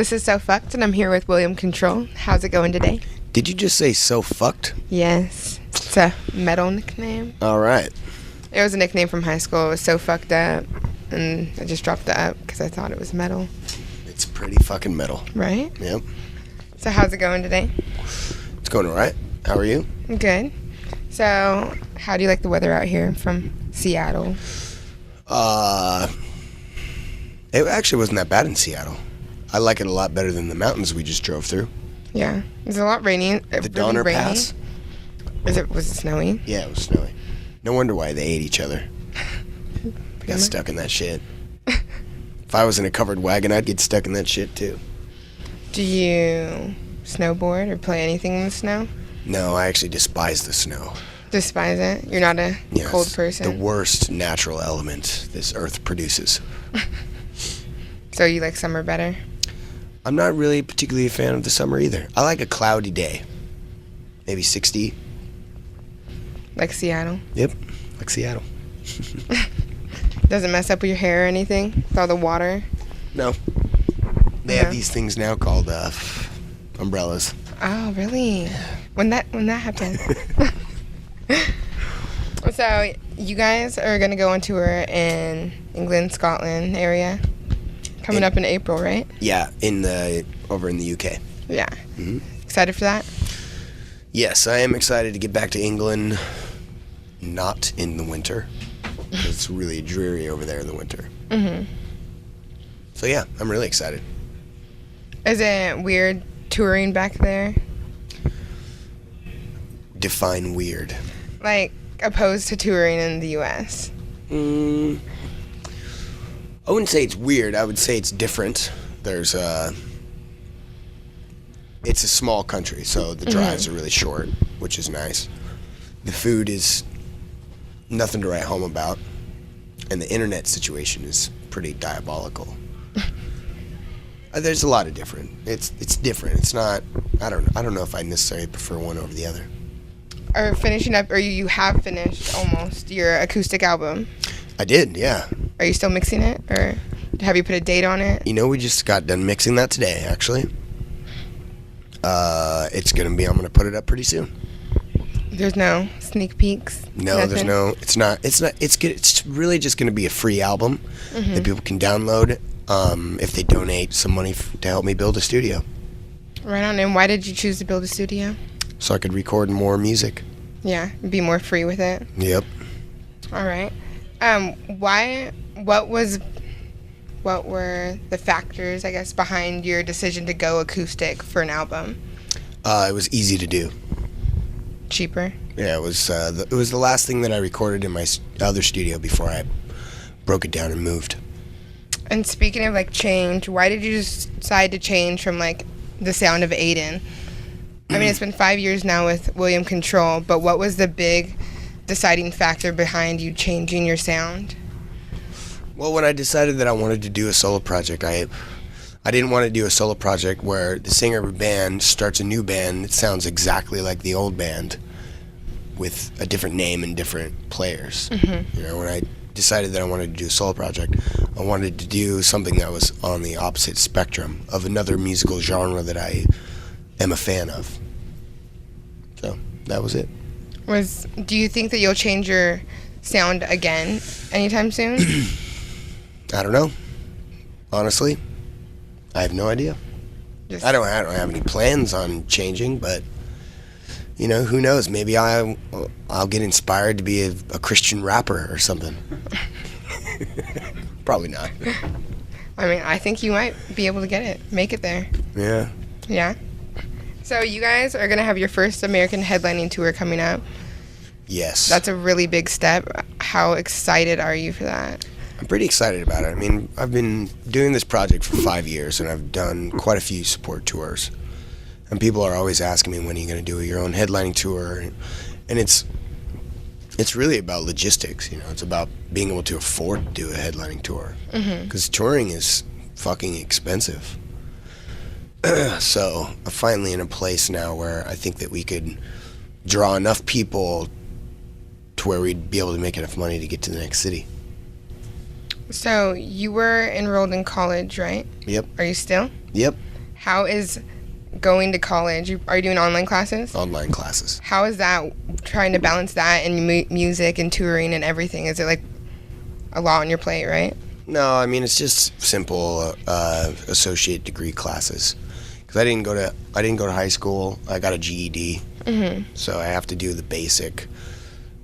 This is Sophukd, and I'm here with William Control. How's it going today? Did you just say so fucked? Yes. It's a metal nickname. All right. It was a nickname from high school. It was so fucked up, and I just dropped the up because I thought it was metal. It's pretty fucking metal. Right? Yep. So how's it going today? It's going all right. How are you? Good. So how do you like the weather out here from Seattle? It actually wasn't that bad in Seattle. I like it a lot better than the mountains we just drove through. Yeah. Is it a lot rainy? The Donner Pass. Was it snowy? Yeah, it was snowy. No wonder why they ate each other. They got stuck in that shit. If I was in a covered wagon, I'd get stuck in that shit too. Do you snowboard or play anything in the snow? No, I actually despise the snow. Despise it? You're not a cold person? The worst natural element this earth produces. So you like summer better? I'm not really particularly a fan of the summer either. I like a cloudy day. Maybe 60. Like Seattle? Yep, like Seattle. Does it mess up with your hair or anything? With all the water? No. They have these things now called umbrellas. Oh, really? When that happened? So you guys are gonna go on tour in England, Scotland area, coming up in April, right? Yeah, over in the UK. Yeah. Mm-hmm. Excited for that? Yes, I am excited to get back to England. Not in the winter. It's really dreary over there in the winter. Mhm. So yeah, I'm really excited. Is it weird touring back there? Define weird. Like, opposed to touring in the U.S.? I wouldn't say it's weird. I would say it's different. It's a small country, so the drives are really short, which is nice. The food is nothing to write home about, and the internet situation is pretty diabolical. There's a lot of different. It's different. It's not. I don't know if I necessarily prefer one over the other. Or finishing up, or you have finished almost your acoustic album. I did, yeah. Are you still mixing it, or have you put a date on it? We just got done mixing that today, actually. I'm gonna put it up pretty soon. There's no sneak peeks? No, nothing? There's no, it's not, it's really just gonna be a free album that people can download, if they donate some money to help me build a studio. Right on. And why did you choose to build a studio? So I could record more music. Yeah, be more free with it. Yep. All right. What were the factors, I guess, behind your decision to go acoustic for an album? It was easy to do. Cheaper? Yeah, it was the last thing that I recorded in my other studio before I broke it down and moved. And speaking of, like, change, why did you decide to change from, like, the sound of Aiden? I mean, it's been 5 years now with William Control, but what was the big deciding factor behind you changing your sound? Well, when I decided that I wanted to do a solo project, I didn't want to do a solo project where the singer of a band starts a new band that sounds exactly like the old band with a different name and different players. When I decided that I wanted to do a solo project, I wanted to do something that was on the opposite spectrum of another musical genre that I am a fan of. So that was it. Do you think that you'll change your sound again anytime soon? I don't know. Honestly, I have no idea. I don't have any plans on changing, but who knows? Maybe I'll get inspired to be a Christian rapper or something. Probably not. I mean, I think you might be able to make it there. Yeah. Yeah. So you guys are gonna have your first American headlining tour coming up. Yes. That's a really big step. How excited are you for that? I'm pretty excited about it. I mean, I've been doing this project for 5 years, and I've done quite a few support tours. And people are always asking me, when are you going to do your own headlining tour? And it's really about logistics, It's about being able to afford to do a headlining tour. Because touring is fucking expensive. So I'm finally in a place now where I think that we could draw enough people to where we'd be able to make enough money to get to the next city. So you were enrolled in college, right? Yep. Are you still? Yep. How is going to college? Are you doing online classes? Online classes. How is that, trying to balance that and music and touring and everything? Is it like a lot on your plate, right? No, I mean, it's just simple associate degree classes. Because I didn't go to high school. I got a GED. Mm-hmm. So I have to do the basic,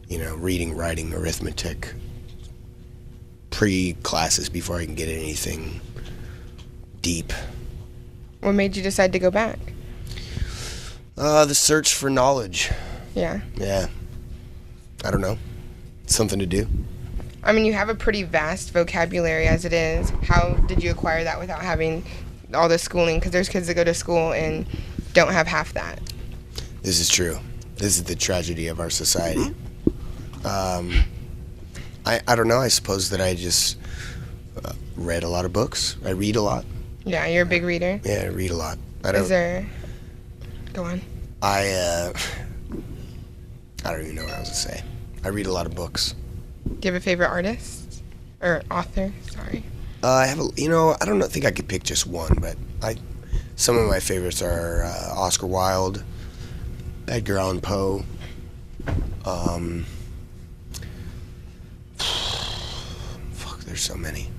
reading, writing, arithmetic pre-classes before I can get anything deep. What made you decide to go back? The search for knowledge. Yeah. Yeah. I don't know. Something to do. I mean, you have a pretty vast vocabulary as it is. How did you acquire that without having all the schooling? Because there's kids that go to school and don't have half that. This is true. This is the tragedy of our society. I don't know. I suppose that I just read a lot of books. I read a lot. Yeah, you're a big reader. Yeah, I read a lot. Go on. I don't even know what I was going to say. I read a lot of books. Do you have a favorite artist? Or author? Sorry. I have I don't think I could pick just one, but some of my favorites are Oscar Wilde, Edgar Allan Poe, there's so many.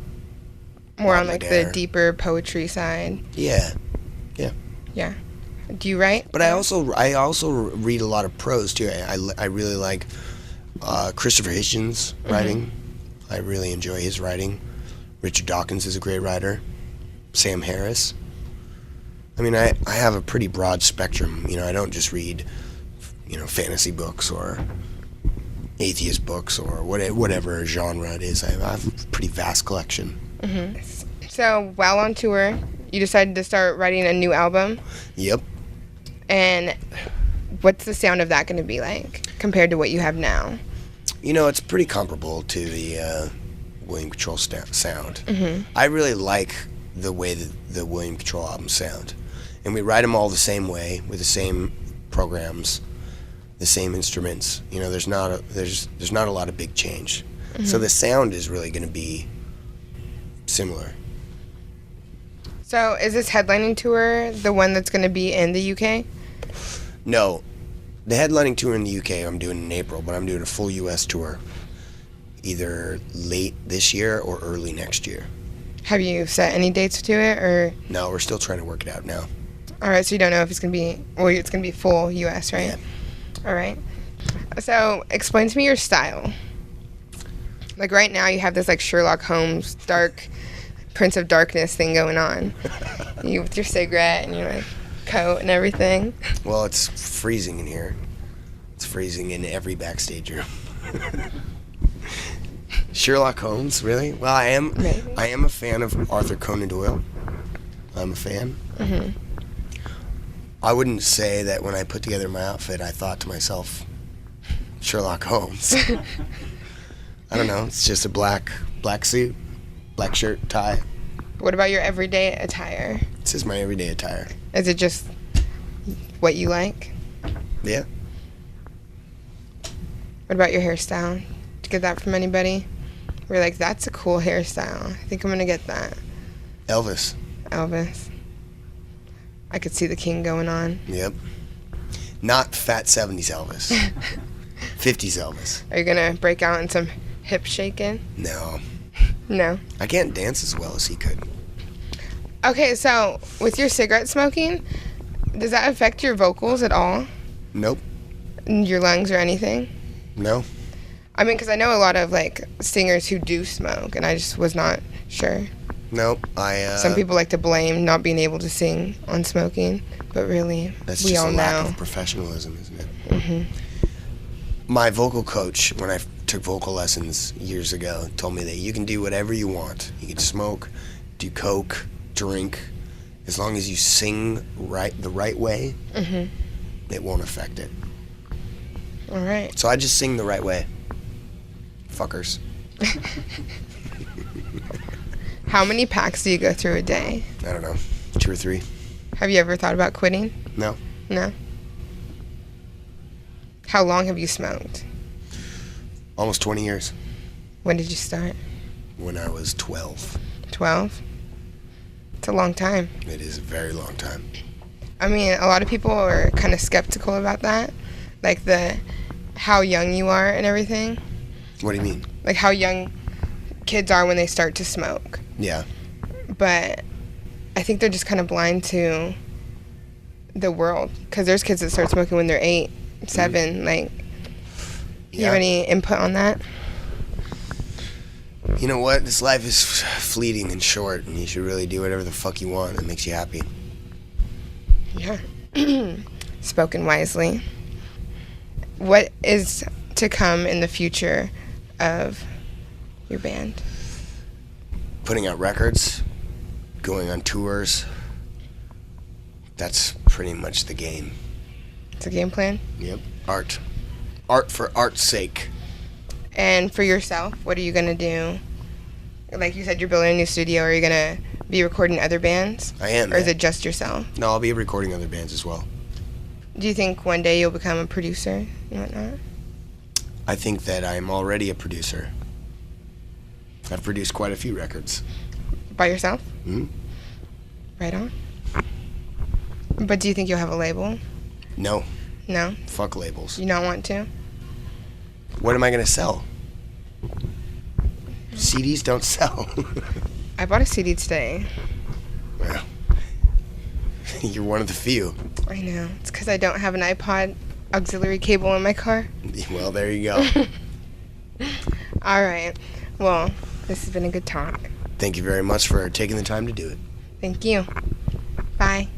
More on like the deeper poetry side. Yeah. Yeah. Do you write? But I also read a lot of prose too. I really like Christopher Hitchens' writing. I really enjoy his writing. Richard Dawkins is a great writer. Sam Harris. I mean, I have a pretty broad spectrum. I don't just read, fantasy books or atheist books or whatever genre it is. I have a pretty vast collection. Mm-hmm. So while on tour, you decided to start writing a new album? Yep. And what's the sound of that going to be like compared to what you have now? It's pretty comparable to the William Control sound. Mm-hmm. I really like the way that the William Control albums sound. And we write them all the same way, with the same programs, the same instruments. There's not a lot of big change. Mm-hmm. So the sound is really going to be similar. So is this headlining tour the one that's going to be in the UK? No. The headlining tour in the UK I'm doing in April, but I'm doing a full US tour either late this year or early next year. Have you set any dates to it, or? No, we're still trying to work it out now. All right, so you don't know if it's going to be, it's going to be full US, right? Yeah. All right. So explain to me your style. Like right now you have this like Sherlock Holmes dark Prince of Darkness thing going on. You with your cigarette and your like coat and everything. Well, it's freezing in here. It's freezing in every backstage room. Sherlock Holmes, really? Well, I am. Maybe. I am a fan of Arthur Conan Doyle. I'm a fan. Mm-hmm. I wouldn't say that when I put together my outfit, I thought to myself, Sherlock Holmes. I don't know. It's just a black suit, black shirt, tie. What about your everyday attire? This is my everyday attire. Is it just what you like? Yeah. What about your hairstyle? Did you get that from anybody? We're like, that's a cool hairstyle. I think I'm going to get that. Elvis. I could see the king going on. Yep. Not fat 70s Elvis. 50s Elvis. Are you going to break out in some hip shaking? No. No? I can't dance as well as he could. Okay, so with your cigarette smoking, does that affect your vocals at all? Nope. Your lungs or anything? No. I mean, because I know a lot of, like, singers who do smoke, and I just was not sure. Nope. Some people like to blame not being able to sing on smoking, but really, that's we just all a know. lack of professionalism, isn't it? Mm-hmm. My vocal coach, when I took vocal lessons years ago, told me that you can do whatever you want. You can smoke, do coke, drink. As long as you sing the right way, mm-hmm. it won't affect it. All right. So I just sing the right way. Fuckers. How many packs do you go through a day? I don't know. 2 or 3. Have you ever thought about quitting? No. No? How long have you smoked? Almost 20 years. When did you start? When I was 12. 12? It's a long time. It is a very long time. I mean, a lot of people are kind of skeptical about that, like how young you are and everything. What do you mean? Like how young kids are when they start to smoke. Yeah. But I think they're just kind of blind to the world, because there's kids that start smoking when they're 8, 7. Like, you have any input on that? You know what? This life is fleeting and short, and you should really do whatever the fuck you want that makes you happy. Yeah. Spoken wisely. What is to come in the future of your band? Putting out records, going on tours. That's pretty much the game. It's a game plan? Yep. Art. Art for art's sake. And for yourself, what are you going to do? Like you said, you're building a new studio. Are you going to be recording other bands? I am. Or is it just yourself? No, I'll be recording other bands as well. Do you think one day you'll become a producer and whatnot? I think that I'm already a producer. I've produced quite a few records. By yourself? Hmm? Right on. But do you think you'll have a label? No. No? Fuck labels. You don't want to? What am I going to sell? CDs don't sell. I bought a CD today. Well, you're one of the few. I know. It's because I don't have an iPod auxiliary cable in my car. Well, there you go. All right. Well, this has been a good talk. Thank you very much for taking the time to do it. Thank you. Bye.